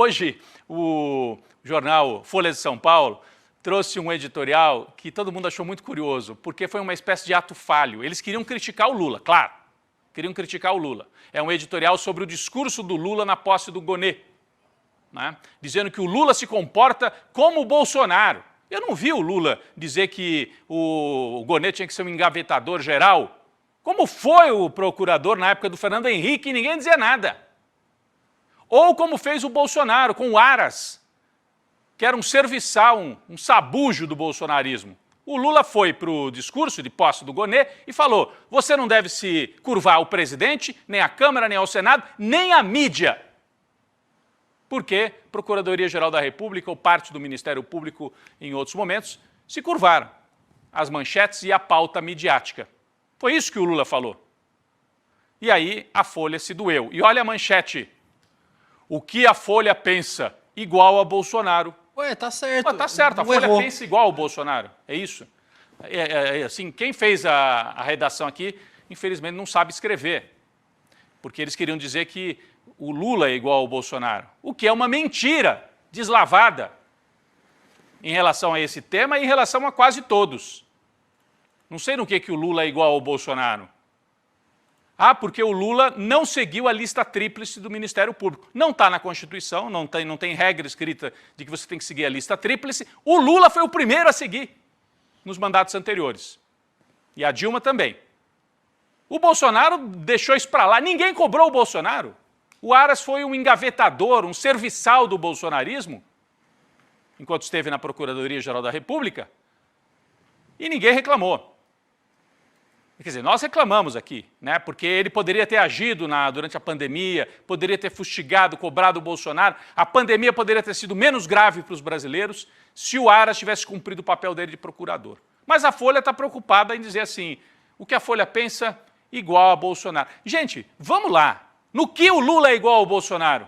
Hoje, o jornal Folha de São Paulo trouxe um editorial que todo mundo achou muito curioso, porque foi uma espécie de ato falho. Eles queriam criticar o Lula, claro, queriam criticar o Lula. É um editorial sobre o discurso do Lula na posse do Gonê, né? Dizendo que o Lula se comporta como o Bolsonaro. Eu não vi o Lula dizer que o Gonê tinha que ser um engavetador geral, como foi o procurador na época do Fernando Henrique, e ninguém dizia nada. Ou como fez o Bolsonaro com o Aras, que era um serviçal, um sabujo do bolsonarismo. O Lula foi para o discurso de posse do Gonê e falou: você não deve se curvar ao presidente, nem à Câmara, nem ao Senado, nem à mídia. Porque a Procuradoria-Geral da República ou parte do Ministério Público, em outros momentos, se curvaram às manchetes e à pauta midiática. Foi isso que o Lula falou. E aí a Folha se doeu. E olha a manchete. O que a Folha pensa igual a Bolsonaro. Ué, tá certo. Ué, tá certo, a Não Folha errou. pensa igual ao Bolsonaro. É isso. Assim, quem fez a redação aqui, infelizmente, não sabe escrever. Porque eles queriam dizer que o Lula é igual ao Bolsonaro. O que é uma mentira deslavada em relação a esse tema e em relação a quase todos. Não sei no que o Lula é igual ao Bolsonaro. Ah, porque o Lula não seguiu a lista tríplice do Ministério Público. Não está na Constituição, não tem regra escrita de que você tem que seguir a lista tríplice. O Lula foi o primeiro a seguir nos mandatos anteriores. E a Dilma também. O Bolsonaro deixou isso para lá. Ninguém cobrou o Bolsonaro. O Aras foi um engavetador, um serviçal do bolsonarismo, enquanto esteve na Procuradoria-Geral da República, e ninguém reclamou. Quer dizer, nós reclamamos aqui, né? Porque ele poderia ter agido durante a pandemia, poderia ter fustigado, cobrado o Bolsonaro. A pandemia poderia ter sido menos grave para os brasileiros se o Aras tivesse cumprido o papel dele de procurador. Mas a Folha está preocupada em dizer assim, o que a Folha pensa igual a Bolsonaro. Gente, vamos lá. No que o Lula é igual ao Bolsonaro?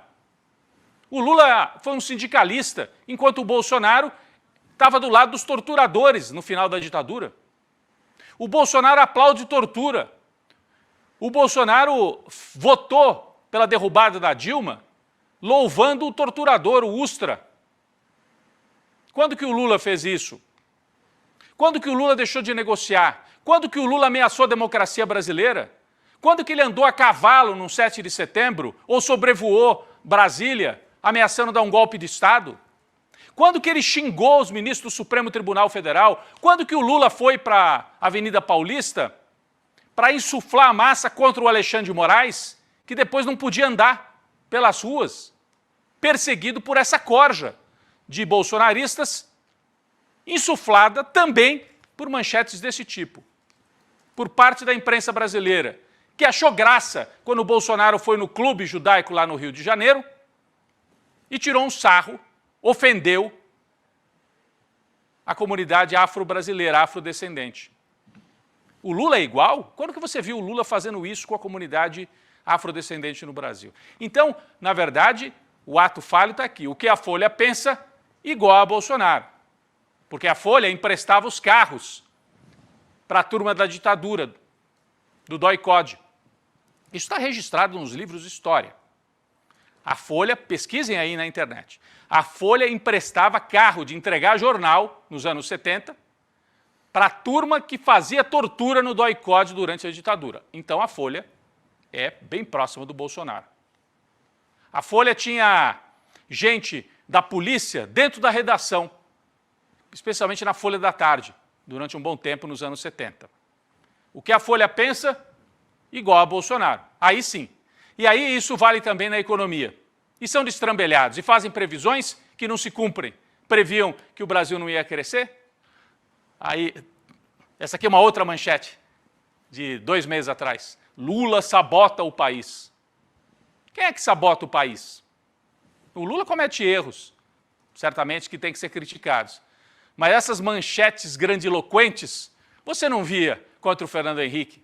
O Lula foi um sindicalista, enquanto o Bolsonaro estava do lado dos torturadores no final da ditadura. O Bolsonaro aplaude tortura. O Bolsonaro votou pela derrubada da Dilma, louvando o torturador, o Ustra. Quando que o Lula fez isso? Quando que o Lula deixou de negociar? Quando que o Lula ameaçou a democracia brasileira? Quando que ele andou a cavalo no 7 de setembro ou sobrevoou Brasília, ameaçando dar um golpe de Estado? Quando que ele xingou os ministros do Supremo Tribunal Federal? Quando que o Lula foi para a Avenida Paulista para insuflar a massa contra o Alexandre de Moraes, que depois não podia andar pelas ruas, perseguido por essa corja de bolsonaristas, insuflada também por manchetes desse tipo, por parte da imprensa brasileira, que achou graça quando o Bolsonaro foi no clube judaico lá no Rio de Janeiro e tirou um sarro, ofendeu a comunidade afro-brasileira, afrodescendente. O Lula é igual? Quando que você viu o Lula fazendo isso com a comunidade afrodescendente no Brasil? Então, na verdade, o ato falho está aqui. O que a Folha pensa, igual a Bolsonaro. Porque a Folha emprestava os carros para a turma da ditadura, do DOI-CODE. Isso está registrado nos livros de história. A Folha, pesquisem aí na internet, a Folha emprestava carro de entregar jornal, nos anos 70, para a turma que fazia tortura no DOI-CODE durante a ditadura. Então a Folha é bem próxima do Bolsonaro. A Folha tinha gente da polícia dentro da redação, especialmente na Folha da Tarde, durante um bom tempo nos anos 70. O que a Folha pensa, igual a Bolsonaro. Aí sim. E aí isso vale também na economia. E são destrambelhados e fazem previsões que não se cumprem. Previam que o Brasil não ia crescer. Aí, essa aqui é uma outra manchete de 2 meses atrás. Lula sabota o país. Quem é que sabota o país? O Lula comete erros, certamente, que têm que ser criticados. Mas essas manchetes grandiloquentes, você não via contra o Fernando Henrique.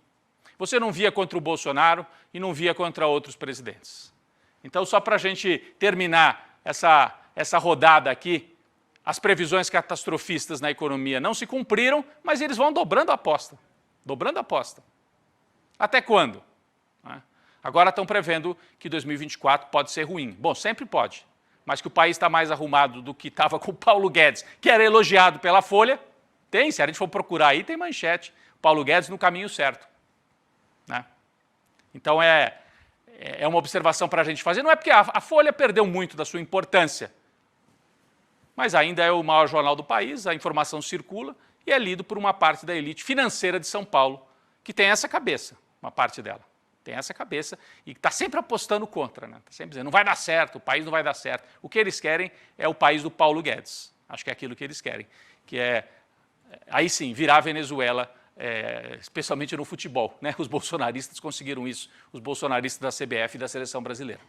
Você não via contra o Bolsonaro e não via contra outros presidentes. Então, só para a gente terminar essa rodada aqui, as previsões catastrofistas na economia não se cumpriram, mas eles vão dobrando a aposta. Dobrando a aposta. Até quando? Agora estão prevendo que 2024 pode ser ruim. Bom, sempre pode. mas que o país está mais arrumado do que estava com o Paulo Guedes, que era elogiado pela Folha. Tem, se a gente for procurar aí, tem manchete. Paulo Guedes no caminho certo. Né? Então é uma observação para a gente fazer. Não é porque a Folha perdeu muito da sua importância, mas ainda é o maior jornal do país, a informação circula e é lido por uma parte da elite financeira de São Paulo, que tem essa cabeça, uma parte dela. Tem essa cabeça e está sempre apostando contra, né? Está sempre dizendo, não vai dar certo, o país não vai dar certo. O que eles querem é o país do Paulo Guedes. Acho que é aquilo que eles querem, que é, aí sim, virar a Venezuela, especialmente no futebol, né? Os bolsonaristas conseguiram isso, os bolsonaristas da CBF e da Seleção Brasileira.